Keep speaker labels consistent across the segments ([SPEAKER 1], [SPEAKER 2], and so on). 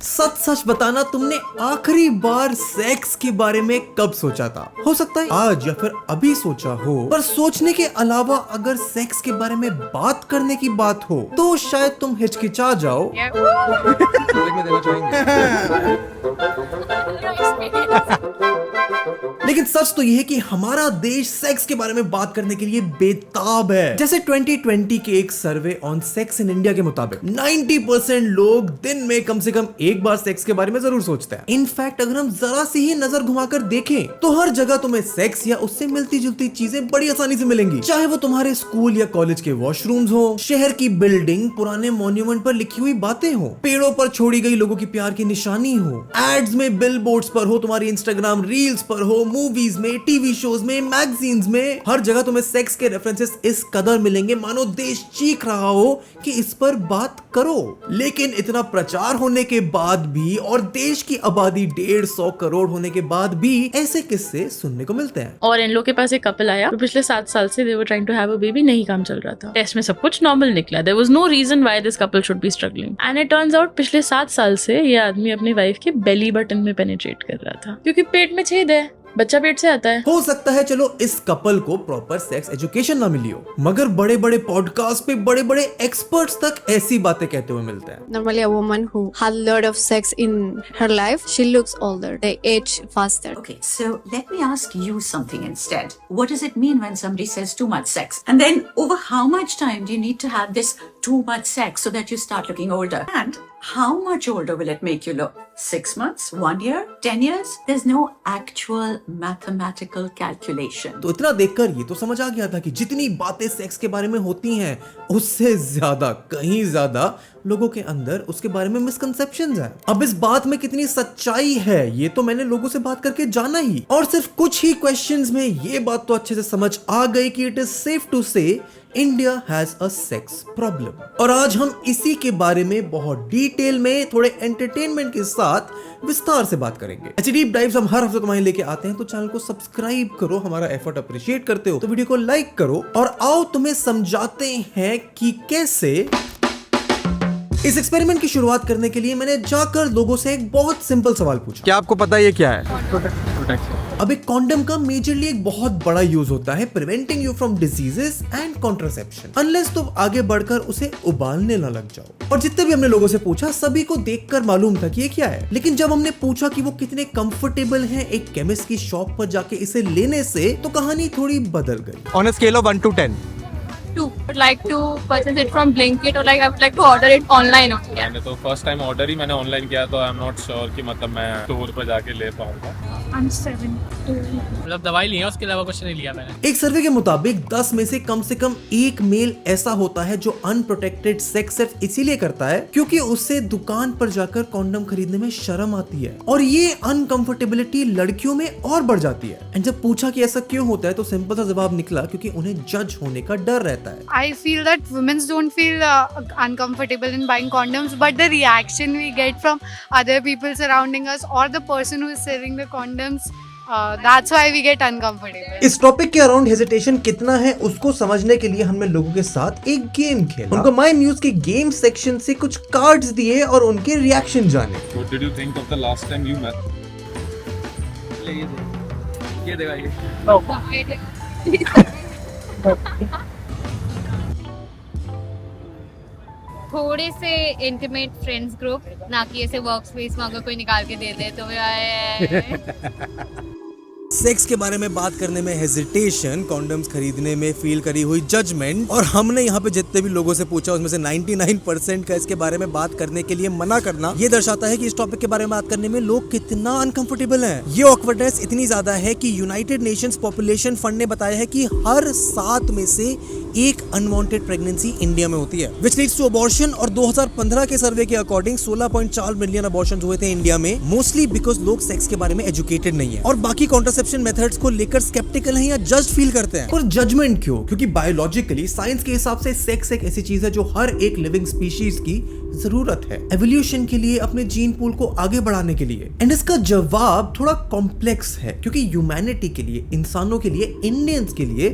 [SPEAKER 1] सच सच बताना, तुमने आखिरी बार सेक्स के बारे में कब सोचा था? हो सकता है आज या फिर अभी सोचा हो, पर सोचने के अलावा अगर सेक्स के बारे में बात करने की बात हो तो शायद तुम हिचकिचा जाओ। लेकिन सच तो यह है कि हमारा देश सेक्स के बारे में बात करने के लिए बेताब है। जैसे 2020 के एक सर्वे ऑन सेक्स इन इंडिया के मुताबिक 90% लोग दिन में कम से कम एक बार सेक्स के बारे में जरूर सोचते हैं। इनफैक्ट अगर हम जरा सी ही नजर घुमाकर देखें तो हर जगह तुम्हें सेक्स या उससे मिलती जुलती चीजें बड़ी आसानी से मिलेंगी, चाहे वो तुम्हारे स्कूल या कॉलेज के वॉशरूम्स हो, शहर की बिल्डिंग, पुराने मॉन्यूमेंट पर लिखी हुई बातें हो, पेड़ों पर छोड़ी गई लोगों की प्यार की निशानी हो, एड्स में, बिलबोर्ड्स पर हो, तुम्हारी इंस्टाग्राम रील्स पर हो, मूवीज में, टीवी शोज में, मैगजीन्स में, हर जगह तुम्हें सेक्स के रेफरेंसेस इस कदर मिलेंगे मानो देश चीख रहा हो कि इस पर बात करो। लेकिन इतना प्रचार होने के बाद भी और देश की आबादी 150 करोड़ होने के बाद भी ऐसे किस्से सुनने को मिलते हैं।
[SPEAKER 2] और इन लोग के पास एक कपल आया, तो पिछले 7 साल से they were trying to have a baby, नहीं काम चल रहा था। टेस्ट में सब कुछ नॉर्मल निकला, there was no reason why this couple should be struggling, and it turns out पिछले 7 साल से ये आदमी अपनी वाइफ के बेली बटन में पेनिट्रेट कर रहा था, क्योंकि पेट में छेद है, बच्चा पेट से आता है।
[SPEAKER 1] हो सकता है चलो इस कपल को प्रॉपर सेक्स एजुकेशन ना मिली हो, मगर बड़े बड़े पॉडकास्ट पे बड़े बड़े एक्सपर्ट्स तक ऐसी बातें कहते हुए मिलते हैं।
[SPEAKER 3] Normally, a woman who had a lot of sex in her life, she looks older. They age faster.
[SPEAKER 4] Okay, so let me ask you something instead. What does it mean when somebody says too much sex? And then over how much time do you need to have this too much sex so that you start looking older? And how much older will it make you look? 6 months? 1 year? 10 years? There's no actual mathematical calculation.
[SPEAKER 1] तो इतना देखकर ये तो समझ आ गया था कि जितनी बातें सेक्स के बारे में होती हैं उससे ज्यादा, कहीं ज्यादा लोगों के अंदर उसके बारे में मिसकंसेप्शंस हैं। अब इस बात में कितनी सच्चाई है ये तो मैंने लोगों से बात करके जाना ही, और सिर्फ कुछ ही क्वेश्चंस में ये बात तो अच्छे से समझ आ गई कि इट इज सेफ टू से India has a sex problem. और आज हम इसी के बारे में बहुत डिटेल में, थोड़े एंटरटेनमेंट के साथ विस्तार से बात करेंगे। ऐसी डीप डाइव्स हम हर हफ्ते तुम्हारे लेके आते हैं, तो चैनल को सब्सक्राइब करो, हमारा एफर्ट अप्रिशिएट करते हो तो वीडियो को लाइक करो, और आओ तुम्हें समझाते हैं कि कैसे। इस एक्सपेरिमेंट की शुरुआत करने के लिए मैंने जाकर लोगों से एक बहुत सिंपल सवाल पूछा।
[SPEAKER 5] क्या आपको पता है ये क्या है? प्रोटेक्शन।
[SPEAKER 1] अब एक कॉन्डम का मेजरली एक बहुत बड़ा यूज होता है preventing you from diseases and contraception, unless तुम आगे बढ़कर उसे उबालने ना लग जाओ। और जितने भी हमने लोगों से पूछा सभी को देखकर मालूम था कि ये क्या है, लेकिन जब हमने पूछा कि वो कितने कंफर्टेबल हैं एक केमिस्ट की शॉप पर जाके इसे लेने से, तो कहानी थोड़ी बदल गई।
[SPEAKER 5] On a scale of 1 to 10.
[SPEAKER 6] to would like to purchase it from Blinkit or like I would like to order it online only.
[SPEAKER 7] मैंने तो फर्स्ट टाइम ऑर्डर ही मैंने ऑनलाइन किया, तो आई एम नॉट श्योर कि मतलब मैं store पर जाके ले पाऊंगा।
[SPEAKER 6] I'm 72.
[SPEAKER 8] मतलब दवाई ली है, उसके अलावा कुछ नहीं लिया मैंने।
[SPEAKER 1] एक सर्वे के मुताबिक 10 में से कम एक मेल ऐसा होता है जो अनप्रोटेक्टेड सेक्स सिर्फ इसीलिए करता है क्योंकि उससे दुकान पर जाकर कॉन्डम खरीदने में शर्म आती है, और ये अनकंफर्टेबिलिटी लड़कियों में और बढ़ जाती है। एंड जब पूछा कि ऐसा क्यों होता है तो सिंपल सा जवाब निकला, क्योंकि उन्हें जज होने का डर रहता है।
[SPEAKER 9] I feel that women don't feel uncomfortable in buying condoms, but the reaction we get from other people surrounding us or the person who is selling the condoms, that's why we get uncomfortable.
[SPEAKER 1] इस topic के around hesitation कितना है उसको समझने के लिए हमने लोगों के साथ एक गेम खेला। उनको माय म्यूज के गेम सेक्शन से कुछ कार्ड्स दिए और उनके रिएक्शन जाने।
[SPEAKER 7] What did you think of the last time you met?
[SPEAKER 8] ये देखा ये।
[SPEAKER 6] थोड़े से इंटीमेट फ्रेंड्स ग्रुप, ना कि ऐसे वर्क स्पेस में अगर कोई निकाल के दे दे तो
[SPEAKER 1] सेक्स के बारे में बात करने में हेजिटेशन, कॉन्डम्स खरीदने में फील करी हुई जजमेंट, और हमने यहाँ पे जितने भी लोगों से पूछा उसमें से 99% का इसके बारे में बात करने के लिए मना करना, ये दर्शाता है कि इस टॉपिक के बारे में बात करने में लोग कितना अनकंफर्टेबल हैं। ये ऑकवर्डनेस इतनी ज्यादा है कि यूनाइटेड नेशंस पॉपुलेशन फंड ने बताया है कि हर 7 में से एक अनवांटेड प्रेगनेंसी इंडिया में होती है, विच लीड्स टू अबॉर्शन। और 2015 के सर्वे के अकॉर्डिंग 16.4 मिलियन अबॉर्शन हुए थे इंडिया में, मोस्टली बिकॉज लोग सेक्स के बारे में एजुकेटेड नहीं है और बाकी कॉन्ट्रासेप्शन मेथड्स को लेकर स्केप्टिकल हैं या जज फील करते हैं। और जजमेंट क्यों? क्योंकि बायोलॉजिकली, साइंस के हिसाब से सेक्स एक ऐसी चीज है जो हर एक लिविंग स्पीशीज की जरूरत है एवोल्यूशन के लिए, अपने जीन पूल को आगे बढ़ाने के लिए। एंड इसका जवाब थोड़ा कॉम्प्लेक्स है, क्योंकि ह्यूमैनिटी के लिए, इंसानों के लिए, इंडियंस के लिए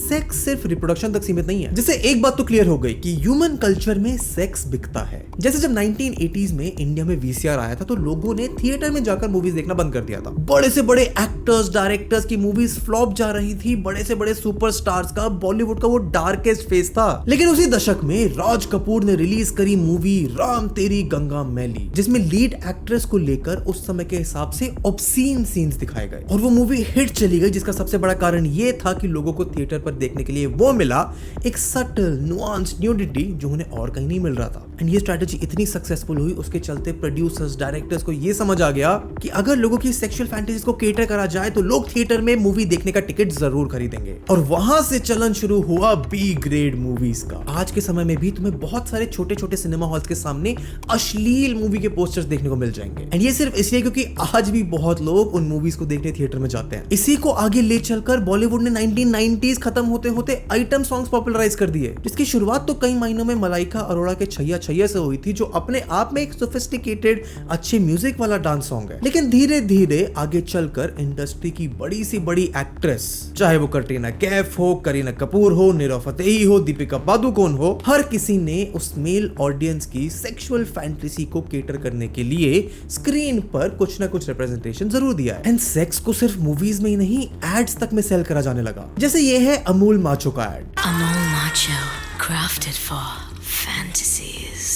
[SPEAKER 1] सेक्स सिर्फ रिप्रोडक्शन तक सीमित नहीं है। जिससे एक बात तो क्लियर हो गई कि ह्यूमन कल्चर में सेक्स बिकता है। जैसे जब 1980s में इंडिया में वीसीआर आया था तो लोगों ने थिएटर में जाकर मूवीज देखना बंद कर दिया था। बड़े से बड़े एक्टर्स, डायरेक्टर्स की मूवीज फ्लॉप जा रही थी। बड़े से बड़े सुपरस्टार्स का बॉलीवुड का वो डार्केस्ट फेस था। लेकिन उसी दशक में राज कपूर ने रिलीज करी मूवी राम तेरी गंगा मैली, जिसमें लीड एक्ट्रेस को लेकर उस समय के हिसाब से ऑब्सीन सीन्स दिखाए गए और वो मूवी हिट चली गई। जिसका सबसे बड़ा कारण ये था कि लोगों को थिएटर पर देखने के लिए वो मिला एक सटल नुआंस न्यूडिटी जो उन्हें और कहीं नहीं मिल रहा था। एंड ये स्ट्रेटजी इतनी सक्सेसफुल हुई, उसके चलते प्रोड्यूसर्स, डायरेक्टर्स को ये समझ आ गया कि अगर लोगों की सेक्सुअल फैंटेसीज को केटर करा जाए तो लोग थिएटर में मूवी देखने का टिकट जरूर खरीदेंगे। और वहां से चलन शुरू हुआ बी ग्रेड मूवीज का। आज के समय में भी तुम्हें बहुत सारे छोटे छोटे सिनेमा हॉल्स के सामने अश्लील मूवी के पोस्टर्स देखने को मिल जाएंगे। एंड ये सिर्फ इसलिए क्योंकि आज भी बहुत लोग उन मूवीज को देखने थिएटर में जाते हैं। इसी को आगे ले चलकर बॉलीवुड ने 1990s खत्म होते होते आइटम सॉन्ग्स पॉपुलराइज कर दिए, जिसकी शुरुआत तो कई महीनों में मलाइका अरोड़ा के छैया छैया से हुई थी, जो अपने आप में एक सोफिस्टिकेटेड अच्छे म्यूजिक वाला डांस सॉन्ग है। लेकिन धीरे धीरे आगे चलकर इंडस्ट्री की बड़ी सी बड़ी एक्ट्रेस, चाहे वो कटरीना कैफ हो, करीना कपूर हो, नीरव फतेही हो, दीपिका पादुकोण हो, हर किसी ने उस मेल ऑडियंस की सेक्सुअल फैंटेसी को केटर करने के लिए स्क्रीन पर कुछ ना कुछ रिप्रेजेंटेशन जरूर दिया है। एंड सेक्स को सिर्फ मूवीज में ही नहीं, एड्स तक में सेल करा जाने लगा। जैसे ये है अमूल माचो का ad.
[SPEAKER 10] Amul Macho, crafted for fantasies.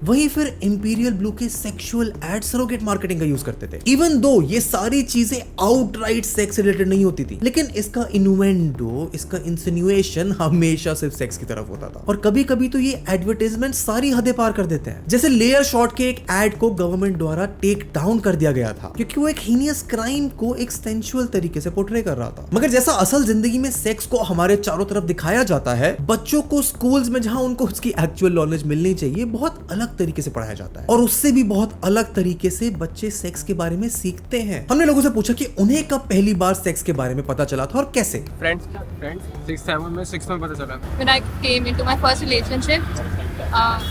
[SPEAKER 1] वहीं फिर इंपीरियल ब्लू के सेक्सुअल एड सरोगेट मार्केटिंग का यूज करते थे। इवन दो ये सारी चीजें आउटराइट सेक्स रिलेटेड नहीं होती थी, लेकिन इसका इनुएंडो, इसका इंसिनुएशन हमेशा सिर्फ सेक्स की तरफ होता था। और कभी कभी तो ये एडवर्टाइजमेंट सारी हदें पार कर देते हैं। जैसे लेयर शॉट के एक एड को गवर्नमेंट द्वारा टेक डाउन कर दिया गया था क्योंकि वो एक हीनियस क्राइम को एक सेंसुअल तरीके से पोर्ट्रे कर रहा था। मगर जैसा असल जिंदगी में सेक्स को हमारे चारों तरफ दिखाया जाता है, बच्चों को स्कूल्स में जहां उनको उसकी एक्चुअल नॉलेज मिलनी चाहिए बहुत अलग तरीके से पढ़ाया जाता है और उससे भी बहुत अलग तरीके से बच्चे सेक्स के बारे में सीखते हैं। हमने लोगों से पूछा कि उन्हें कब पहली बार सेक्स के बारे में पता चला था और कैसे।
[SPEAKER 8] फ्रेंड्स 6th में पता चला।
[SPEAKER 6] When I came into my first relationship,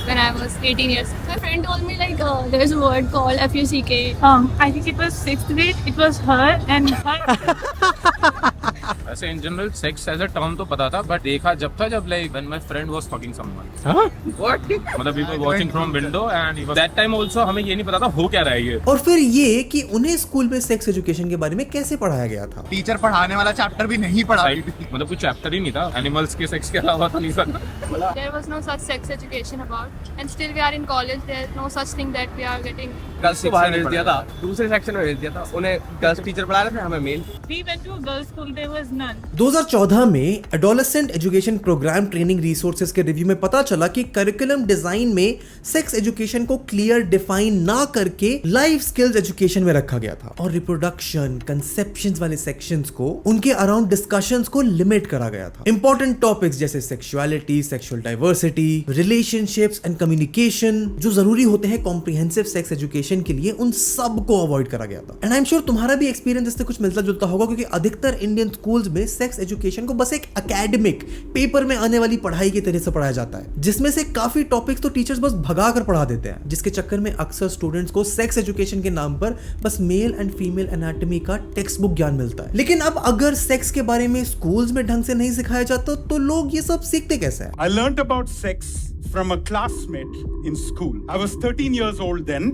[SPEAKER 6] when I was 18 years, my friend told me like there's a word called FUCK.
[SPEAKER 2] I think it was 6th grade. It was her and her.
[SPEAKER 7] ऐसे in general sex as a term तो पता था, but देखा जब like when my friend was fucking someone. What? मतलब we were watching from window and that time also हमें ये नहीं पता था हो क्या रहा है ये।
[SPEAKER 1] और फिर ये कि उन्हें स्कूल में सेक्स एजुकेशन के बारे में कैसे पढ़ाया गया था।
[SPEAKER 5] टीचर पढ़ाने वाला चैप्टर भी नहीं पढ़ा,
[SPEAKER 7] मतलब कोई चैप्टर ही नहीं था, एनिमल्स के सेक्स के अलावा तो नहीं था।
[SPEAKER 6] There was no such sex education about, and still we are in college. There's no such thing that we are getting.
[SPEAKER 8] Girls को बाहर भेज दिया था, दूसरे सेक्शन में भेज दिया था। उन्हें गर्ल्स टीचर पढ़ा रहे थे, हमें mail.
[SPEAKER 2] We went to a girls' school. There was none.
[SPEAKER 1] 2014 में adolescent education program training resources के रिव्यू में पता चला कि करिकुलम डिजाइन में सेक्स एजुकेशन को क्लियर डिफाइन ना करके लाइफ स्किल्स एजुकेशन में रखा गया था और रिप्रोडक्शन, कंसेप्शंस वाले सेक्शंस को उनके अराउंड डिस्कशंस को लिमिट करा गया था। इंपॉर्टेंट टॉपिक्स जैसे sexuality, sexual diversity, relationships and communication जो जरूरी होते हैं कॉम्प्रिहेंसिव सेक्स एजुकेशन के लिए, उन सब को अवॉइड करा गया था। एंड आई एम श्योर तुम्हारा भी एक्सपीरियंस इससे कुछ मिलता जुलता होगा क्योंकि अधिकतर इंडियन स्कूल्स में सेक्स एजुकेशन को बस एक एकेडमिक पेपर में आने वाली पढ़ाई की तरह से पढ़ाया जाता है, जिसमें से काफी टॉपिक्स तो टीचर्स बस भगा कर पढ़ा देते हैं, जिसके चक्कर में अक्सर स्टूडेंट्स को सेक्स एजुकेशन के नाम पर बस मेल एंड फीमेल एनाटॉमी का टेक्स्ट बुक ज्ञान मिलता है। लेकिन अब अगर सेक्स के बारे में स्कूल्स में ढंग से नहीं सिखाया जाता तो लोग ये सब सीखते कैसे हैं?
[SPEAKER 11] I learnt about sex from a classmate in school. I was 13 years old then.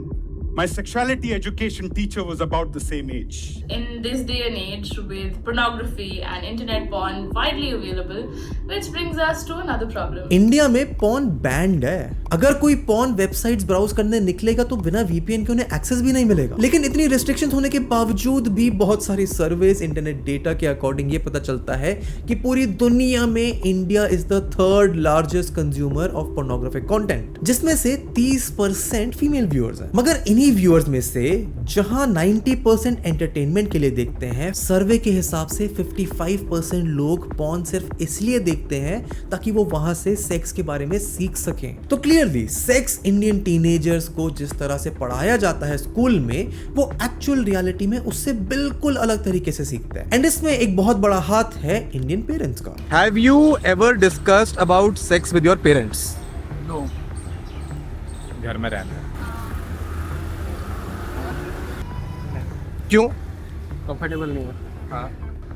[SPEAKER 11] My sexuality education teacher was about the same age.
[SPEAKER 2] In this day and age, with pornography and internet porn widely available, which brings us to another problem.
[SPEAKER 1] India में porn band है। अगर कोई porn websites browse करने निकलेगा तो बिना VPN के उन्हें एक्सेस भी नहीं मिलेगा। लेकिन इतनी रिस्ट्रिक्शंस होने के बावजूद भी बहुत सारी सर्वेस, इंटरनेट डेटा के अकॉर्डिंग ये पता चलता है कि पूरी दुनिया में India is the 3rd largest consumer of pornographic content, जिसमें से 30% फीमेल व्यूअर्स हैं। मगर इन्हीं व्यूअर्स में से जहां 90% एंटरटेनमेंट के लिए देखते हैं, सर्वे के हिसाब से 55% लोग पॉर्न सिर्फ इसलिए देखते हैं ताकि वो वहां से सेक्स के बारे में सीख सकें। तो क्लियरली सेक्स इंडियन टीनेजर्स को जिस तरह से पढ़ाया जाता है स्कूल में, वो एक्चुअल रियलिटी में उससे बिल्कुल अलग तरीके से सीखते हैं। एंड इसमें एक बहुत बड़ा हाथ है इंडियन पेरेंट्स का।
[SPEAKER 5] Have you ever discussed about sex with your parents?
[SPEAKER 8] No.
[SPEAKER 7] घर में रहना
[SPEAKER 5] क्यों?
[SPEAKER 8] कंफर्टेबल नहीं है। हाँ।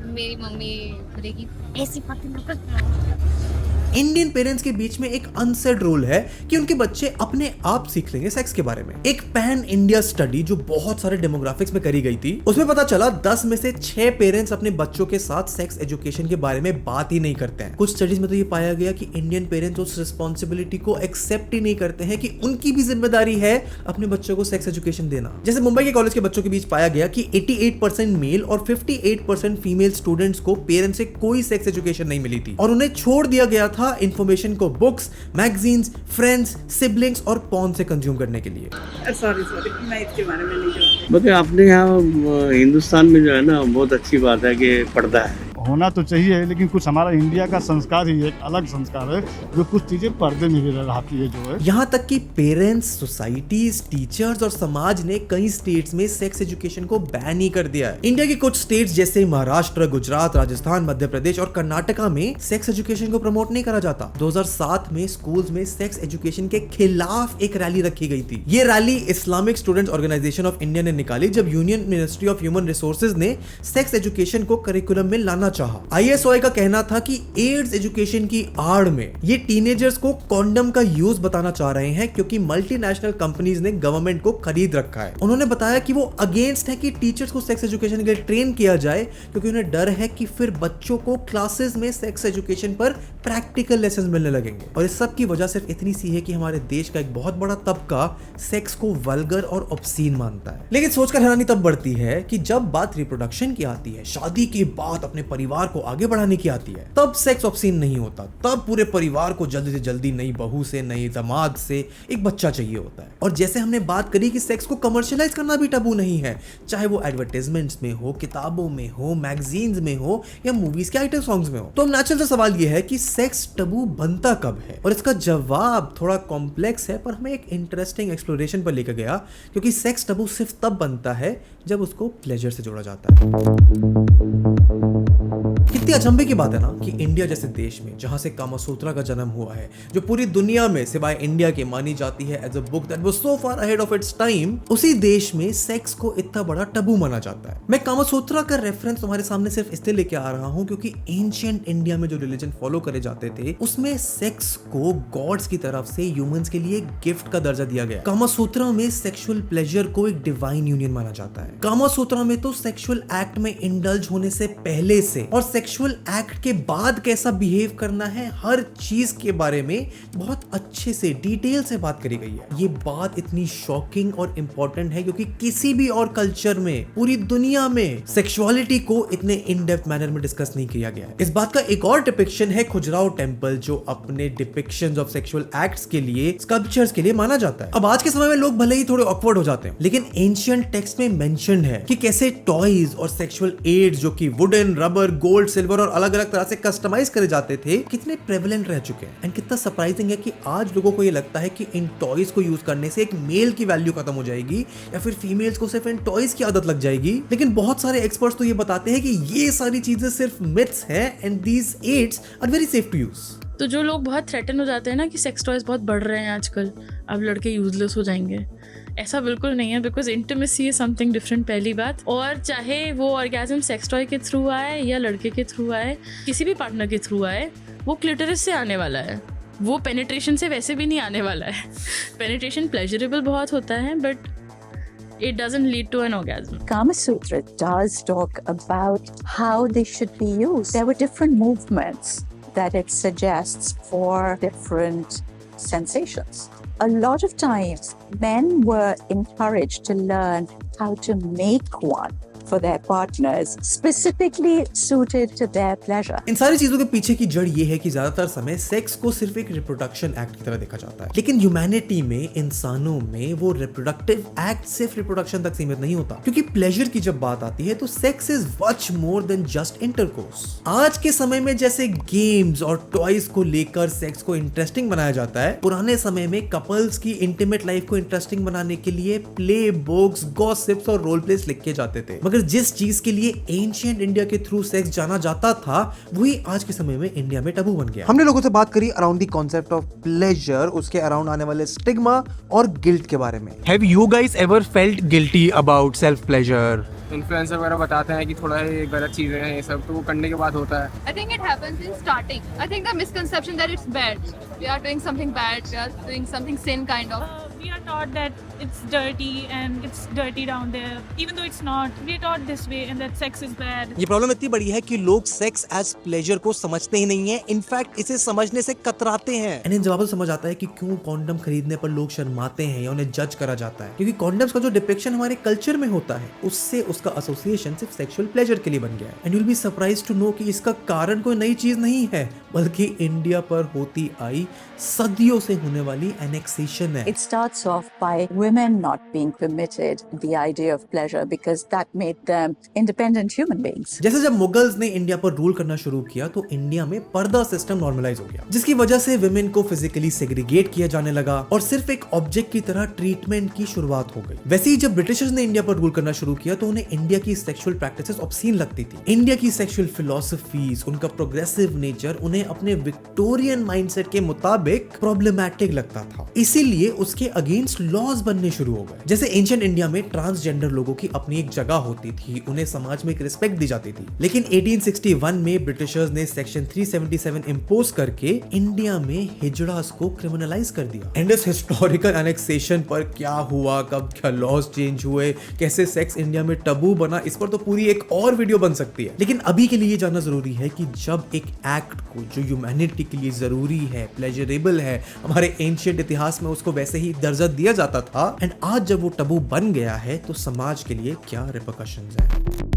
[SPEAKER 6] मेरी मम्मी बोलेगी ऐसी बातें मत कर।
[SPEAKER 1] इंडियन पेरेंट्स के बीच में एक अनसेड रूल है कि उनके बच्चे अपने आप सीख लेंगे सेक्स के बारे में। एक पैन इंडिया स्टडी जो बहुत सारे डेमोग्राफिक्स में करी गई थी, उसमें पता चला 10 में से 6 पेरेंट्स अपने बच्चों के साथ सेक्स एजुकेशन के बारे में बात ही नहीं करते हैं। कुछ स्टडीज में तो ये पाया गया कि इंडियन पेरेंट्स उस रिस्पॉन्सिबिलिटी को एक्सेप्ट ही नहीं करते हैं कि उनकी भी जिम्मेदारी है अपने बच्चों को सेक्स एजुकेशन देना। जैसे मुंबई के कॉलेज के बच्चों के बीच पाया गया कि 88% मेल और 58% फीमेल स्टूडेंट्स को पेरेंट्स से कोई सेक्स एजुकेशन नहीं मिली थी और उन्हें छोड़ दिया गया था इंफॉर्मेशन को बुक्स, मैगजीन्स, फ्रेंड्स, सिबलिंग्स और पॉर्न से कंज्यूम करने के लिए।
[SPEAKER 12] सॉरी मैं इसके बारे में नहीं जानती। मतलब अपने यहाँ हिंदुस्तान में जो है ना, बहुत अच्छी बात है कि पर्दा है,
[SPEAKER 11] होना तो चाहिए, लेकिन कुछ हमारा इंडिया का संस्कार ही एक अलग संस्कार है जो कुछ चीजें पर्दे में भी रहती है जो है।
[SPEAKER 1] यहाँ तक कि पेरेंट्स, सोसाइटीज, टीचर्स और समाज ने कई स्टेट्स में सेक्स एजुकेशन को बैन ही कर दिया है। इंडिया के कुछ स्टेट्स जैसे महाराष्ट्र, गुजरात, राजस्थान, मध्य प्रदेश और कर्नाटका में सेक्स एजुकेशन को प्रमोट नहीं करा जाता। 2007 में स्कूल्स में सेक्स एजुकेशन के खिलाफ एक रैली रखी गई थी। ये rally Islamic students organisation of India ने निकाली जब union ministry of human resources ने सेक्स एजुकेशन को करिकुलम में लाना चाहा। ISOI का कहना था कि एड्स एजुकेशन की आड़ में ये टीनेजर्स को कॉन्डम का यूज बताना चाह रहे हैं क्योंकि मल्टीनेशनल कंपनीज ने गवर्नमेंट को खरीद रखा है। उन्होंने बताया कि वो अगेंस्ट है कि टीचर्स को सेक्स एजुकेशन के लिए ट्रेन किया जाए क्योंकि उन्हें डर है कि फिर बच्चों को क्लासेस में सेक्स एजुकेशन पर प्रैक्टिकल लेसन मिलने लगेंगे। और इस सब की वजह सिर्फ इतनी सी है कि हमारे देश का एक बहुत बड़ा तबका सेक्स को वल्गर और ऑब्सीन मानता है। लेकिन सोचकर हैरानी तब बढ़ती है कि जब बात रिप्रोडक्शन की आती है, शादी के बाद अपने परिवार को आगे बढ़ाने की आती है, तब सेक्स ऑब्सीन नहीं होता। तब पूरे परिवार को जल्दी से जल्दी नई बहू से, नई दामाद से एक बच्चा चाहिए होता है। और जैसे हमने बात करी कि सेक्स को कमर्शियलाइज करना भी टबू नहीं है, चाहे वो एडवर्टाइजमेंट्स में हो, किताबों में हो, मैगजीन्स में हो या मूवीज के आइटम सॉन्ग्स में हो। तो नेचुरल सा सवाल ये है कि सेक्स टबू बनता कब है? और इसका जवाब थोड़ा कॉम्प्लेक्स है पर हमें एक इंटरेस्टिंग एक्सप्लोरेशन पर लेकर गया, क्योंकि सेक्स टबू सिर्फ तब बनता है जब उसको प्लेजर से जोड़ा जाता है। कितनी अचंभे की बात है ना कि इंडिया जैसे देश में जहां से कामासूत्रा का जन्म हुआ है, जो पूरी दुनिया में सिवाय इंडिया के मानी जाती है as a book that was so far ahead of its time, उसी देश में सेक्स को इतना बड़ा टबू माना जाता है। मैं कामासूत्रा का रेफरेंस तुम्हारे सामने सिर्फ इसलिए लेके आ रहा हूं क्योंकि एंशिएंट इंडिया में जो रिलीजन फॉलो करे जाते थे उसमें सेक्स को गॉड्स की तरफ से ह्यूमंस के लिए गिफ्ट का दर्जा दिया गया। कामासूत्रा में सेक्सुअल प्लेजर को एक डिवाइन यूनियन माना जाता है। कामासूत्रा में तो सेक्सुअल एक्ट में इंडल्ज होने से पहले से और सेक्सुअल एक्ट के बाद कैसा बिहेव करना है, हर चीज के बारे में बहुत अच्छे से डिटेल से बात करी गई है। ये बात इतनी शॉकिंग और इंपॉर्टेंट है क्योंकि किसी भी और कल्चर में, पूरी दुनिया में सेक्सुअलिटी को इतने इन डेप्थ मैनर में डिस्कस नहीं किया गया है। इस बात का एक और डिपिक्शन है खजुराहो टेम्पल, जो अपने डिपिक्शंस ऑफ सेक्सुअल एक्ट्स के लिए, स्कल्पचर्स के लिए माना जाता है। अब आज के समय में लोग भले ही थोड़े ऑकवर्ड हो जाते हैं, लेकिन एंशिएंट टेक्स्ट में मेंशन्ड है कि कैसे टॉयज और सेक्सुअल एड्स जो कि वुडन, रबर, गोल्ड, सिल्वर और अलग अलग तरह से कस्टमाइज करे जाते थे, कितने प्रेवलेंट रह चुके हैं। एंड कितना सरप्राइजिंग है कि आज लोगों को ये लगता है कि इन टॉयज को यूज करने से एक मेल की वैल्यू खत्म हो जाएगी या फिर फीमेल्स को सिर्फ इन टॉयज की आदत लग जाएगी। लेकिन बहुत सारे एक्सपर्ट्स तो ये बताते हैं कि ये सारी चीजें सिर्फ मिथ्स हैं and these ads are very safe to use.
[SPEAKER 2] तो जो लोग बहुत थ्रेटन हो जाते हैं ना कि सेक्स टॉयज बहुत बढ़ रहे हैं आजकल, अब लड़के यूजलेस हो जाएंगे, ऐसा बिल्कुल नहीं है। Because intimacy is something different, पहली बात। और चाहे वो ऑर्गेज़म सेक्स टॉय के थ्रू आए या लड़के के थ्रू आए, किसी भी पार्टनर के थ्रू आए, वो क्लिटोरिस से आने वाला है, वो पेनिट्रेशन से वैसे भी नहीं आने वाला है। पेनिट्रेशन प्लेजरेबल बहुत होता है but it doesn't lead to an orgasm.
[SPEAKER 4] Kama Sutra does talk about how they should be used. There were different movements that it suggests for different sensations. A lot of times, men were encouraged to learn how to make one for their partners, specifically suited to their pleasure.
[SPEAKER 1] इन सारी चीजों के पीछे की जड़ ये है कि ज्यादातर समय सेक्स को सिर्फ एक रिप्रोडक्शन एक्ट की तरह देखा जाता है, लेकिन ह्यूमैनिटी में, इंसानों में वो रिप्रोडक्टिव एक्ट सिर्फ रिप्रोडक्शन तक सीमित नहीं होता। क्योंकि प्लेजर की जब बात आती है तो sex is much more than just intercourse. आज के समय में जैसे गेम्स और टॉयज को लेकर सेक्स को इंटरेस्टिंग बनाया जाता है, पुराने समय में कपल्स की इंटीमेट लाइफ को इंटरेस्टिंग बनाने के लिए प्ले बुक्स, गॉसिप्स और रोल प्लेस लिखे जाते थे। मगर जिस चीज के लिए एंशिएंट इंडिया के थ्रू सेक्स जाना जाता था, वही आज के समय में इंडिया में टबू बन गया।
[SPEAKER 5] हमने लोगों से बात करी around the concept of pleasure, उसके अराउंड आने वाले स्टिग्मा और गिल्ट के बारे में। Have you guys ever felt guilty about self pleasure?
[SPEAKER 8] Influencer वगैरह बताते हैं कि थोड़ा ये गलत चीज़ें हैं ये सब, तो वो करने के बाद होता है।
[SPEAKER 6] I think it happens in starting. I think the misconception that it's bad. We are doing something bad. We are doing something sin kind of.
[SPEAKER 9] We are taught that it's dirty and it's dirty down there, even though it's not. We are taught this way and that sex is bad.
[SPEAKER 1] ये problem इतनी बड़ी है कि लोग sex as pleasure को समझते ही नहीं है, इनफैक्ट इसे समझने से कतराते हैं। इन जवाबों से समझ आता है कि क्यों कॉन्डम खरीदने पर लोग शर्माते हैं या उन्हें जज करा जाता है, क्योंकि कॉन्डम्स का जो डिपिक्शन हमारे कल्चर में होता है उससे उसका एसोसिएशन सिर्फ सेक्सुअल प्लेजर के लिए बन गया है। And you will be surprised to know कि इसका कारण कोई नई चीज नहीं है, बल्कि इंडिया पर होती आई सदियों से होने वाली एनेक्सेशन है।
[SPEAKER 4] It starts off by women not being permitted the idea of pleasure because that made them independent human beings.
[SPEAKER 1] जैसे जब मुगल्स ने इंडिया पर रूल करना शुरू किया तो इंडिया में पर्दा सिस्टम नॉर्मलाइज हो गया, जिसकी वजह से विमेन को फिजिकली सेग्रीगेट किया जाने लगा और सिर्फ एक ऑब्जेक्ट की तरह ट्रीटमेंट की शुरुआत हो गई। वैसे ही जब ब्रिटिशर्स ने इंडिया पर रूल करना शुरू किया तो उन्हें इंडिया की सेक्सुअल प्रैक्टिसेस ऑब्सीन लगती थी। इंडिया की सेक्सुअल फिलॉसफीज, उनका प्रोग्रेसिव नेचर उन्हें अपने विक्टोरियन माइंडसेट के मुताबिक प्रॉब्लमैटिक लगता था, इसीलिए उसके अगेंस्ट लॉज बनने शुरू हो गए। जैसे एंशिएंट इंडिया में ट्रांसजेंडर लोगों की अपनी एक जगह होती थी, उन्हें समाज में एक रिस्पेक्ट दी जाती थी, लेकिन 1861 में ब्रिटिशर्स ने सेक्शन 377 इंपोज करके इंडिया में हिजड़ास को क्रिमिनलाइज कर दिया। एंड इस हिस्टोरिकल एनेक्सेशन पर क्या हुआ, कब क्या लॉज चेंज हुए, कैसे सेक्स इंडिया में टबू बना, इस पर तो पूरी एक और वीडियो बन सकती है। लेकिन अभी के लिए ये जानना जरूरी है कि जब एक एक्ट को जो ह्यूमैनिटी के लिए जरूरी है, प्लेजरेबल है, हमारे एंशिएंट इतिहास में उसको वैसे ही दर्जा दिया जाता था, एंड आज जब वो टबू बन गया है तो समाज के लिए क्या रिपरकशंस हैं।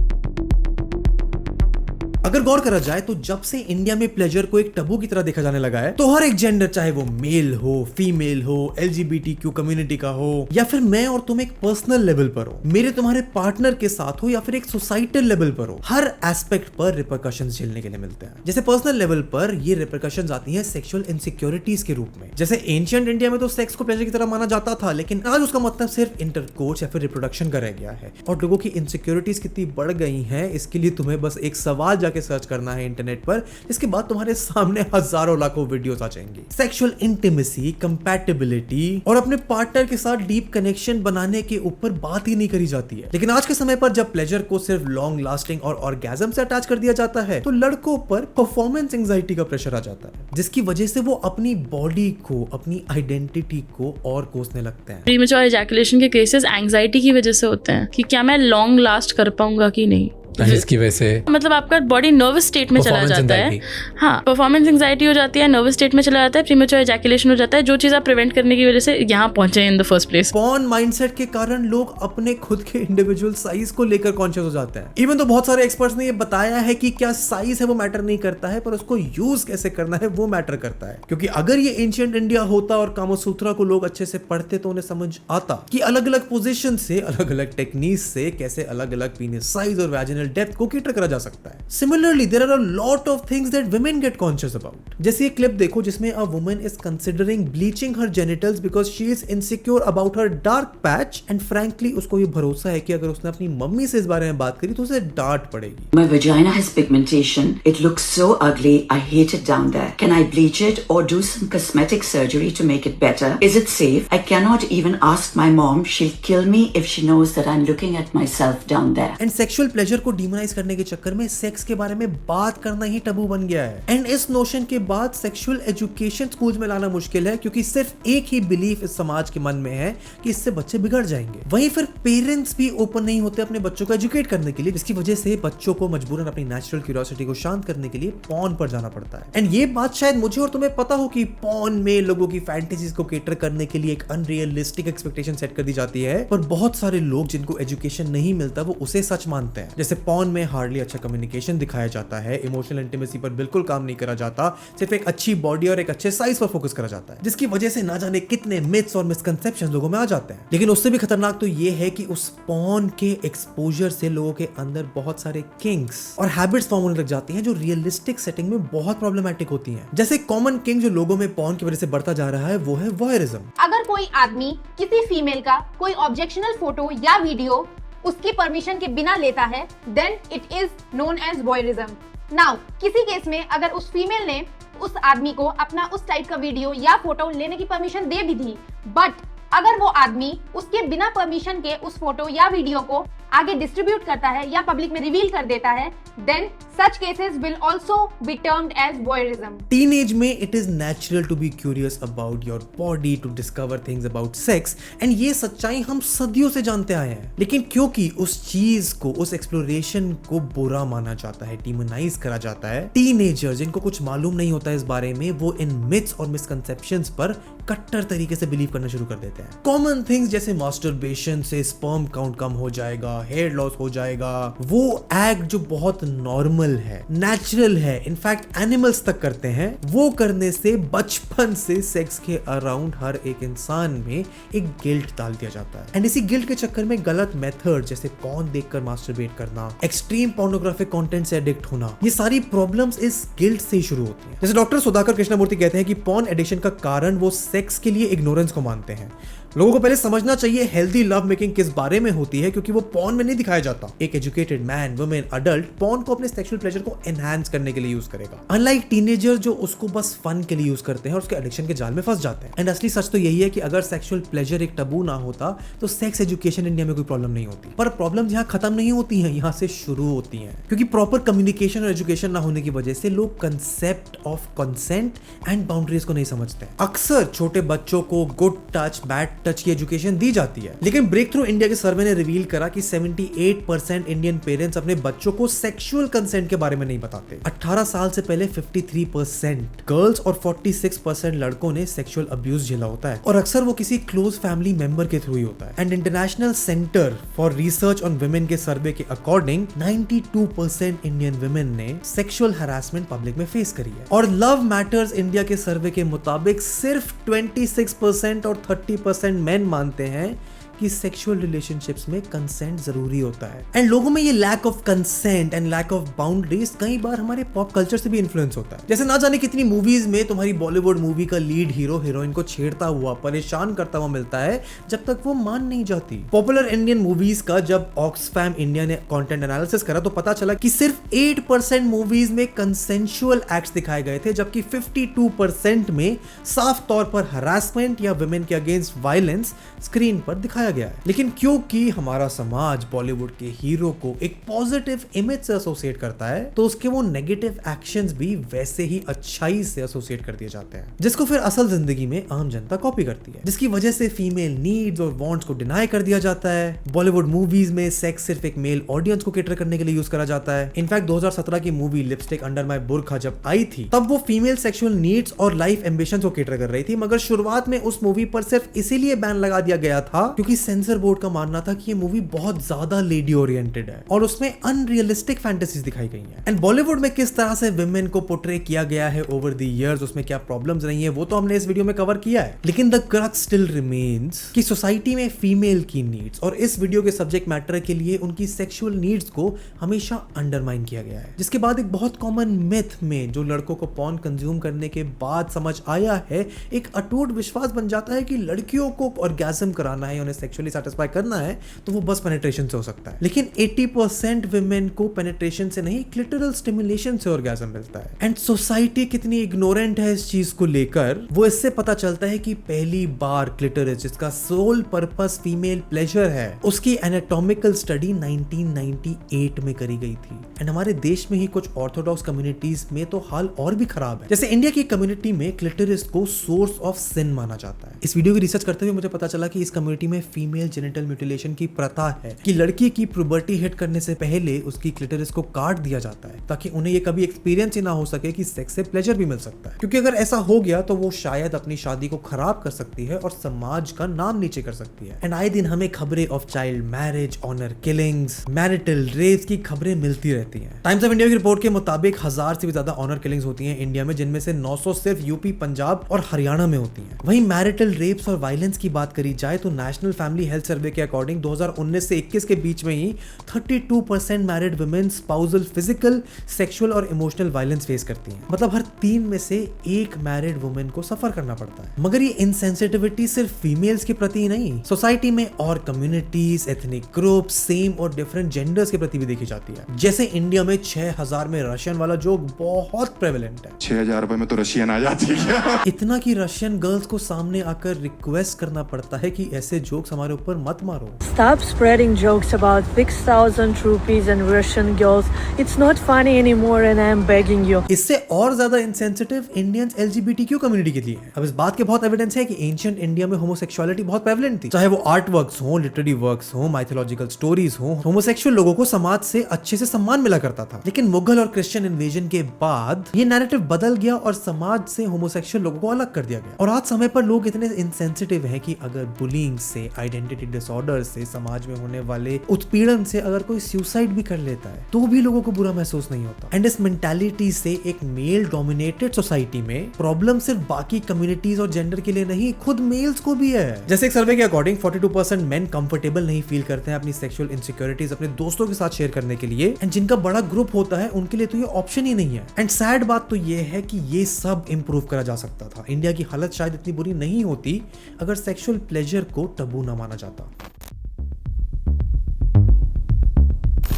[SPEAKER 1] अगर गौर करा जाए तो जब से इंडिया में प्लेजर को एक टबू की तरह देखा जाने लगा है तो हर एक जेंडर, चाहे वो मेल हो, फीमेल हो, LGBTQ कम्युनिटी का हो, या फिर मैं और तुम एक पर्सनल लेवल पर हो, मेरे तुम्हारे पार्टनर के साथ हो, या फिर एक सोसाइटल लेवल पर हो, हर एस्पेक्ट पर रिपरकशंस झेलने के लिए मिलते हैं। जैसे पर्सनल लेवल पर ये रिपरकशंस आती हैं सेक्सुअल इनसिक्योरिटीज के रूप में। जैसे एंशिएंट इंडिया में तो सेक्स को प्लेजर की तरह माना जाता था, लेकिन आज उसका मतलब सिर्फ इंटरकोर्स या फिर रिप्रोडक्शन का रह गया है। और लोगों की इनसिक्योरिटीज कितनी बढ़ गई हैं, इसके लिए तुम्हें बस एक सवाल जाके सर्च करना है इंटरनेट पर, इसके बाद तुम्हारे सामने हजारों लाखों वीडियोस आ जाएंगी। सेक्सुअल इंटिमेसी, कंपैटिबिलिटी और अपने पार्टनर के साथ डीप कनेक्शन बनाने के ऊपर बात ही नहीं करी जाती है। लेकिन आज के समय पर जब प्लेजर को सिर्फ लॉन्ग लास्टिंग और ऑर्गेजम से अटैच कर दिया जाता है तो लड़कों पर परफॉर्मेंस एंजाइटी का प्रेशर आ जाता है, जिसकी वजह से वो अपनी बॉडी को, अपनी आइडेंटिटी को और कोसने लगते हैं।
[SPEAKER 2] प्रीमेच्योर एजैकुलेशन के केसेस एंजाइटी की वजह से होते हैं कि क्या मैं लॉन्ग लास्ट कर पाऊंगा कि नहीं,
[SPEAKER 1] जिसकी वजह से
[SPEAKER 2] मतलब आपका बॉडी नर्वस स्टेट में चला जाता है। हाँ, परफॉर्मेंस एंजाइटी हो जाती है, नर्वस स्टेट में चला जाता है, प्रीमेच्योर एजैकुलेशन हो जाता है, जो चीज आप प्रिवेंट करने की वजह से यहाँ पहुंचे in the first place.
[SPEAKER 1] Porn mindset के कारण लोग अपने खुद के इंडिविजुअल साइज को लेकर कॉन्शियस हो जाते हैं। इवन तो बहुत सारे एक्सपर्ट्स ने ये बताया है कि क्या साइज है वो मैटर नहीं करता है, पर उसको यूज कैसे करना है वो मैटर करता है। क्योंकि अगर ये एंशिएंट इंडिया होता और कामसूत्रा को लोग अच्छे से पढ़ते तो उन्हें समझ आता कि अलग अलग पोजीशन से, अलग अलग टेक्निक से कैसे अलग अलग पीनिस साइज और वैजिनल डेप्थ को कैटर जा सकता है। Similarly, there are a lot of things that women get conscious about. जैसे ये क्लिप देखो जिसमें a woman is considering bleaching her genitals because she is insecure about her dark patch, and frankly उसको ये भरोसा है कि अगर उसने अपनी मम्मी से इस बारे में बात करी तो उसे डांट पड़ेगी।
[SPEAKER 4] My vagina has pigmentation. It looks so ugly. I hate it down there. Can I bleach it or do some cosmetic surgery to make it better? Is it safe? I cannot even ask my mom. She'll kill me if she knows that I'm looking at myself down there.
[SPEAKER 1] And sexual pleasure को demonize करने के चक्कर में sex के बारे में बात करना ही टबू बन गया है। एंड इस नोशन के बाद सेक्सुअल एजुकेशन स्कूल्स में लाना मुश्किल है, क्योंकि सिर्फ एक ही बिलीफ इस समाज के मन में है कि इससे बच्चे बिगड़ जाएंगे। वहीं फिर पेरेंट्स भी ओपन नहीं होते अपने बच्चों को एजुकेट करने के लिए, जिसकी वजह से बच्चों को मजबूरन अपनी नेचुरल क्यूरियोसिटी को शांत करने के लिए पॉर्न पर जाना पड़ता है। एंड ये बात शायद मुझे और तुम्हें पता हो कि पॉर्न में लोगों की फैंटेसीज को केटर करने के लिए एक अनरियलिस्टिक एक्सपेक्टेशन सेट कर दी जाती है, पर बहुत सारे लोग जिनको एजुकेशन नहीं मिलता वो उसे सच मानते हैं। जैसे पॉर्न में हार्डली अच्छा कम्युनिकेशन दिखाया जाता है, इमोशनल इंटीमेसी पर बिल्कुल काम नहीं करा जाता, सिर्फ एक अच्छी बॉडी और एक अच्छे साइज पर फोकस करा जाता है, जिसकी वजह से ना जाने कितने मिथ्स और मिसकंसेप्शंस लोगों में आ जाते हैं। लेकिन उससे भी खतरनाक तो ये है कि उस पॉर्न के एक्सपोजर से लोगों के अंदर बहुत सारे किंग्स और हैबिट्स फॉर्म होने लग जाती हैं जो रियलिस्टिक सेटिंग में बहुत प्रॉब्लमैटिक होती हैं। जैसे कॉमन किंग जो लोगों में पॉर्न की वजह से बढ़ता जा रहा है वो है वॉयरिज्म।
[SPEAKER 13] अगर कोई आदमी किसी फीमेल का कोई ऑब्जेक्शनल फोटो या वीडियो उसकी परमिशन के बिना लेता है, then it is known as voyeurism. Now किसी केस में अगर उस फीमेल ने उस आदमी को अपना उस टाइप का वीडियो या फोटो लेने की परमिशन दे भी दी, बट अगर वो आदमी उसके बिना परमिशन के उस फोटो या वीडियो को आगे डिस्ट्रीब्यूट करता है या पब्लिक में रिवील कर देता है, then such cases will also be termed as voyeurism.
[SPEAKER 1] Teenage में it is natural to be curious about your body, to discover things about sex, and ये सच्चाई हम सदियों से जानते आए हैं। लेकिन क्योंकि उस चीज को, उस एक्सप्लोरेशन को बुरा माना जाता है, डिमोनाइज करा जाता है, टीनेजर जिनको कुछ मालूम नहीं होता इस बारे में, वो इन मिथ्स और मिसकंसेप्शंस पर कट्टर तरीके से बिलीव करना शुरू कर देते हैं। कॉमन थिंग्स जैसे मास्टरबेशन से स्पर्म काउंट कम हो जाएगा, हेयर लॉस हो जाएगा, वो एक्ट जो बहुत नॉर्मल है, नेचुरल है, इनफैक्ट एनिमल्स तक करते हैं, वो करने से बचपन से सेक्स के अराउंड हर एक इंसान में एक गिल्ट डाल दिया जाता है। एंड इसी गिल्ट के चक्कर में गलत मेथड जैसे पॉर्न देखकर मास्टरबेट करना, एक्सट्रीम पोर्नोग्राफिक कंटेंट से एडिक्ट होना, ये सारी प्रॉब्लम्स इस गिल्ट से ही शुरू होती हैं। जैसे डॉक्टर सुधाकर कृष्णमूर्ति कहते हैं कि पॉर्न एडिक्शन का कारण वो सेक्स के लिए इग्नोरेंस को मानते हैं। लोगों को पहले समझना चाहिए हेल्दी लव मेकिंग किस बारे में होती है, क्योंकि वो पॉर्न में नहीं दिखाया जाता। एक educated man, women, adult porn को अपने सेक्सुअल प्लेजर को एनहांस करने के लिए यूज करेगा, अनलाइक टीनेजर जो उसको बस फन के लिए यूज करते हैं और उसके एडिक्शन के जाल में फंस जाते हैं। एंड असली सच तो यही है कि अगर सेक्सुअल प्लेजर एक टबू ना होता तो सेक्स एजुकेशन इंडिया में कोई प्रॉब्लम नहीं होती। पर प्रॉब्लम यहाँ खत्म नहीं होती है, यहाँ से शुरू होती है, क्योंकि प्रॉपर कम्युनिकेशन और एजुकेशन ना होने की वजह से लोग concept of consent and boundaries को नहीं समझते। अक्सर छोटे बच्चों को गुड टच, बैड टच की एजुकेशन दी जाती है, लेकिन ब्रेक थ्रू इंडिया के सर्वे ने रिवील करा कि 78% इंडियन पेरेंट्स अपने बच्चों को सेक्सुअल कंसेंट के बारे में नहीं बताते। 18 साल से पहले 53% गर्ल्स और 46% लड़कों ने सेक्सुअल अब्यूज झेला होता है, और अक्सर वो किसी क्लोज फैमिली मेंबर के थ्रू ही होता है। And international centre for research on women के सर्वे के अकॉर्डिंग 92% इंडियन वुमेन ने सेक्सुअल हैरासमेंट पब्लिक में फेस करी है। और लव मैटर्स इंडिया के सर्वे के मुताबिक सिर्फ 26% और 30% मेन मानते हैं कि सेक्सुअल रिलेशनशिप्स में कंसेंट जरूरी होता है। एंड लोगों में ये lack of consent and lack of boundaries कई बार हमारे पॉप कल्चर से भी इन्फ्लुएंस होता है। जैसे ना जाने कितनी मूवीज में तुम्हारी बॉलीवुड मूवी का लीड हीरो हीरोइन को छेड़ता हुआ, परेशान करता हुआ मिलता है जब तक वो मान नहीं जाती। पॉपुलर इंडियन मूवीज का जब ऑक्सफैम इंडिया ने कंटेंट एनालिसिस करा तो पता चला कि सिर्फ 8% मूवीज में कंसेंशुअल एक्ट्स दिखाए गए थे, जबकि 52% में साफ तौर पर हरासमेंट या वुमेन के अगेंस्ट वायलेंस स्क्रीन पर दिखाया गया है। लेकिन क्योंकि हमारा समाज बॉलीवुड के हीरो को एक पॉजिटिव इमेज से एसोसिएट करता है, तो उसके वो नेगेटिव एक्शंस भी वैसे ही अच्छाई से एसोसिएट कर दिए जाते हैं, जिसको फिर असल जिंदगी में आम जनता कॉपी करती है, जिसकी वजह से फीमेल नीड्स और वांट्स को डिनाई कर दिया जाता है। बॉलीवुड मूवीज में सेक्स सिर्फ एक मेल ऑडियंस को कैटर करने के लिए यूज करा जाता है। इनफैक्ट 2017 की मूवी लिपस्टिक अंडर माय बुर्का जब आई थी, तब वो फीमेल सेक्सुअल नीड्स और लाइफ एम्बिशंस को कैटर कर रही थी, मगर शुरुआत में उस मूवी पर सिर्फ इसीलिए बैन लगा दिया गया था क्योंकि सेंसर बोर्ड का मानना था कि ये मूवी बहुत ज्यादा लेडी ओरिएंटेड है और उसमें अनरियलिस्टिक फैंटेसीज दिखाई गई हैं। एंड बॉलीवुड में किस तरह से विमेन को पोर्ट्रे किया गया है ओवर द इयर्स, उसमें क्या प्रॉब्लम्स रही हैं, वो तो हमने इस वीडियो में कवर किया है। लेकिन द क्रक्स स्टिल रिमेन्स कि सोसाइटी में फीमेल की नीड्स और इस वीडियो के सब्जेक्ट मैटर के लिए उनकी सेक्सुअल नीड्स को हमेशा अंडरमाइन किया गया है। जिसके बाद एक बहुत कॉमन मिथ में जो लड़कों को पॉर्न कंज्यूम करने के बाद समझ आया है, एक अटूट विश्वास बन जाता है कि लड़कियों को ऑर्गेज्म कराना है, उन्हें सेक्सुअली सैटिस्फाई करना है, तो वो बस पेनिट्रेशन से हो सकता है। लेकिन 80% वुमेन को पेनिट्रेशन से नहीं, क्लिटरल स्टिमुलेशन से ऑर्गेज्म मिलता है। एंड सोसाइटी कितनी इग्नोरेंट है इस चीज को लेकर, वो इससे पता चलता है कि पहली बार क्लिटरिस, जिसका सोल पर्पस फीमेल प्लेजर है, उसकी एनाटॉमिकल स्टडी 1998 में करी गई थी। एंड हमारे देश में ही कुछ ऑर्थोडॉक्स कम्युनिटीज में तो हाल और भी खराब है। जैसे इंडिया की कम्युनिटी में क्लिटरिस को सोर्स ऑफ सिन माना जाता है। इस वीडियो की रिसर्च करते हुए मुझे पता चला कि इस कम्युनिटी में फीमेल जेनिटल म्यूटिलेशन की प्रथा है कि लड़की की प्यूबर्टी हिट करने से पहले उसकी क्लिटरिस को काट दिया जाता है, ताकि उन्हें ये कभी एक्सपीरियंस ही ना हो सके कि सेक्स से प्लेजर भी मिल सकता है। क्योंकि अगर ऐसा हो गया तो वो शायद अपनी शादी को खराब कर सकती है और समाज का नाम नीचे कर सकती है। एंड आए दिन हमें खबरें of child marriage, honour killings, marital rapes की खबरें मिलती रहती हैं। टाइम्स ऑफ इंडिया की रिपोर्ट के मुताबिक 1000 से भी ज्यादा ऑनर किलिंग्स होती हैं इंडिया में, जिनमें से 900 सिर्फ यूपी, पंजाब और हरियाणा में होती हैं। वहीं मैरिटल रेप्स और वायलेंस की बात करी जाए तो नेशनल फैमिली हेल्थ सर्वे के अकॉर्डिंग 2019 से 21 के बीच में ही 32% married women spousal, physical, sexual और इमोशनल वायलेंस फेस करती हैं। मतलब हर 3 में से 1 मैरिड वुमेन को सफर करना पड़ता है। मगर ये इनसेंसिटिविटी सिर्फ फीमेल्स के प्रति ही नहीं, सोसाइटी में और कम्युनिटीज, एथनिक ग्रुप, सेम और डिफरेंट जेंडर्स के प्रति भी देखी जाती है। जैसे इंडिया में 6000 में रशियन वाला जोक बहुत प्रेवलेंट है।
[SPEAKER 11] 6000 रुपए में तो रशियन आ जाती है।
[SPEAKER 1] इतना कि रशियन गर्ल्स को सामने आकर रिक्वेस्ट करना पड़ता है कि ऐसे जोक्स हमारे ऊपर मत मारो।
[SPEAKER 10] Stop spreading jokes about 6,000 rupees and Russian girls. It's not funny anymore and I am begging you.
[SPEAKER 1] इससे और ज्यादा इंसेंसिटिव इंडियंस LGBTQ कम्युनिटी के लिए है। अब इस बात के बहुत एविडेंस है कि एंशिएंट इंडिया में होमोसेक्सुअलिटी बहुत प्रेवलेंट थी, चाहे वो आर्ट वर्क्स हो, लिटरेरी वर्क्स हो, माइथोलॉजिकल स्टोरीज हो। होमोसेक्सुअल लोगों को समाज से अच्छे से सम्मान मिला करता था। लेकिन मुगल और क्रिश्चियन इन्वेजन के बाद ये नैरेटिव बदल गया और समाज से होमोसेक्सुअल लोगों को अलग कर दिया गया। और आज समय पर लोग इतने इंसेंसिटिव हैं कि अगर बुलिंग से, आइडेंटिटी डिसऑर्डर से, समाज में होने वाले उत्पीड़न से अगर कोई सुसाइड भी कर लेता है तो भी लोगों को बुरा महसूस नहीं होता। एंड इस मेंटालिटी से एक मेल डोमिनेटेड सोसाइटी में प्रॉब्लम सिर्फ बाकी कम्युनिटीज और जेंडर के लिए नहीं, खुद मेल्स को भी है। जैसे एक सर्वे के अकॉर्डिंग 42% मेन कंफर्टेबल नहीं फील करते हैं अपनी सेक्सुअल इनसिक्योरिटीज अपने दोस्तों के साथ शेयर करने के लिए। एंड जिनका बड़ा ग्रुप होता है उनके लिए तो ये ऑप्शन ही नहीं है। एंड सैड बात तो ये है कि ये सब इंप्रूव करा जा सकता था। इंडिया की हालत शायद इतनी बुरी नहीं होती अगर सेक्सुअल प्लेजर को टबू ना माना जाता।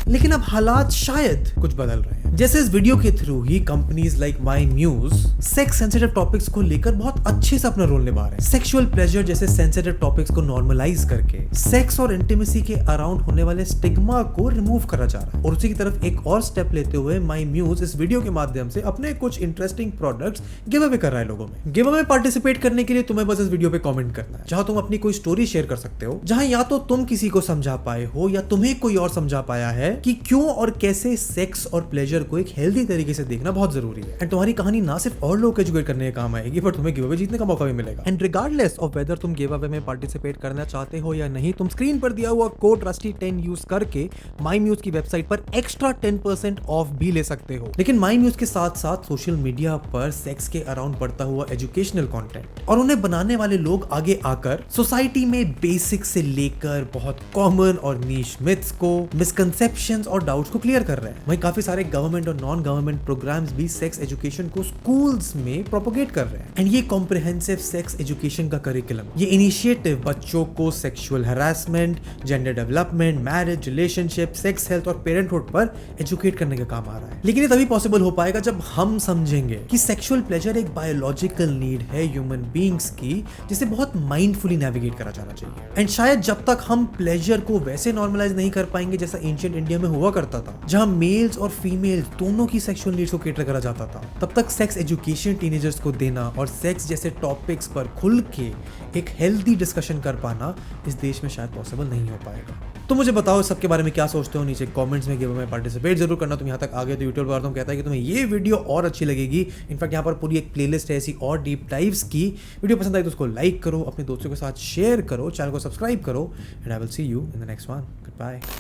[SPEAKER 1] लेकिन अब हालात शायद कुछ बदल रहे हैं। जैसे इस वीडियो के थ्रू ही companies like My Muse sex sensitive topics को लेकर बहुत अच्छे से अपना रोल निभा रहे हैं। सेक्सुअल प्लेजर जैसे सेंसिटिव टॉपिक्स को नॉर्मलाइज करके सेक्स और इंटीमेसी के अराउंड होने वाले स्टिग्मा को रिमूव करा जा रहा है। और उसी की तरफ एक और स्टेप लेते हुए माई म्यूज इस वीडियो के माध्यम से अपने कुछ इंटरेस्टिंग प्रोडक्ट्स गिव अवे कर रहा है लोगों में। गिव अवे पार्टिसिपेट करने के लिए तुम्हें बस इस वीडियो पे कमेंट करना है, जहां तुम अपनी कोई स्टोरी शेयर कर सकते हो, जहां या तो तुम किसी को समझा पाए हो या तुम्हें कोई और समझा पाया है कि क्यों और कैसे सेक्स और प्लेजर को एक हेल्दी तरीके से देखना बहुत जरूरी है। एंड तुम्हारी कहानी ना सिर्फ और लोग एजुकेट करने के काम आएगी, पर तुम्हें गिव अवे जीतने का मौका भी मिलेगा। एंड रिगार्डलेस ऑफ वेदर तुम गिव अवे में पार्टिसिपेट करना चाहते हो या नहीं, तुम स्क्रीन पर दिया हुआ कोड RUSTY10 यूज करके माई म्यूज की वेबसाइट पर एक्स्ट्रा 10% ऑफ भी ले सकते हो। लेकिन माई म्यूज के साथ साथ सोशल मीडिया पर सेक्स के अराउंड बढ़ता हुआ एजुकेशनल कंटेंट और उन्हें बनाने वाले लोग आगे आकर सोसाइटी में बेसिक से लेकर बहुत कॉमन और नीश मिथ्स को, मिसकंसेप्शंस और डाउट्स को क्लियर कर रहे हैं। वहीं काफी सारे गवर्नमेंट और नॉन गवर्नमेंट प्रोग्राम्स भी सेक्स एजुकेशन को स्कूल्स में प्रोपोगेट कर रहे हैं। एंड ये कॉम्प्रिहेंसिव सेक्स एजुकेशन का करिकुलम, ये इनिशिएटिव बच्चों को sexual harassment, gender development, marriage, relationship, sex health और पेरेंटहुड पर एजुकेट करने का काम आ रहा है। लेकिन ये तभी पॉसिबल हो पाएगा जब हम समझेंगे कि सेक्सुअल प्लेजर एक बायोलॉजिकल नीड है ह्यूमन बीइंग्स की, जिसे बहुत माइंडफुली नेविगेट करा जाना चाहिए। एंड शायद जब तक हम प्लेजर को वैसे नॉर्मलाइज नहीं कर पाएंगे जैसा एंशिएंट इंडिया में हुआ करता था, जहां मेल्स और फीमेल्स दोनों की सेक्सुअल नीड्स को कैटर करा जाता था, तब तक सेक्स एजुकेशन टीनेजर्स को देना और सेक्स जैसे टॉपिक्स पर खुल के एक हेल्दी डिस्कशन कर पाना इस देश में शायद पॉसिबल नहीं हो पाएगा। तो मुझे बताओ इस सब के बारे में क्या सोचते हो, नीचे कमेंट्स में गिव अवे में पार्टिसिपेट जरूर करना। तुम यहाँ तक आगे तो यूट्यूब पर तुम कहता है कि तुम्हें ये वीडियो और अच्छी लगेगी। इनफैक्ट यहाँ पर पूरी एक प्लेलिस्ट है ऐसी और डीप डाइव्स की। वीडियो पसंद आई तो उसको लाइक करो, अपने दोस्तों के साथ शेयर करो, चैनल को सब्सक्राइब करो and I will see you in the next one. Good bye.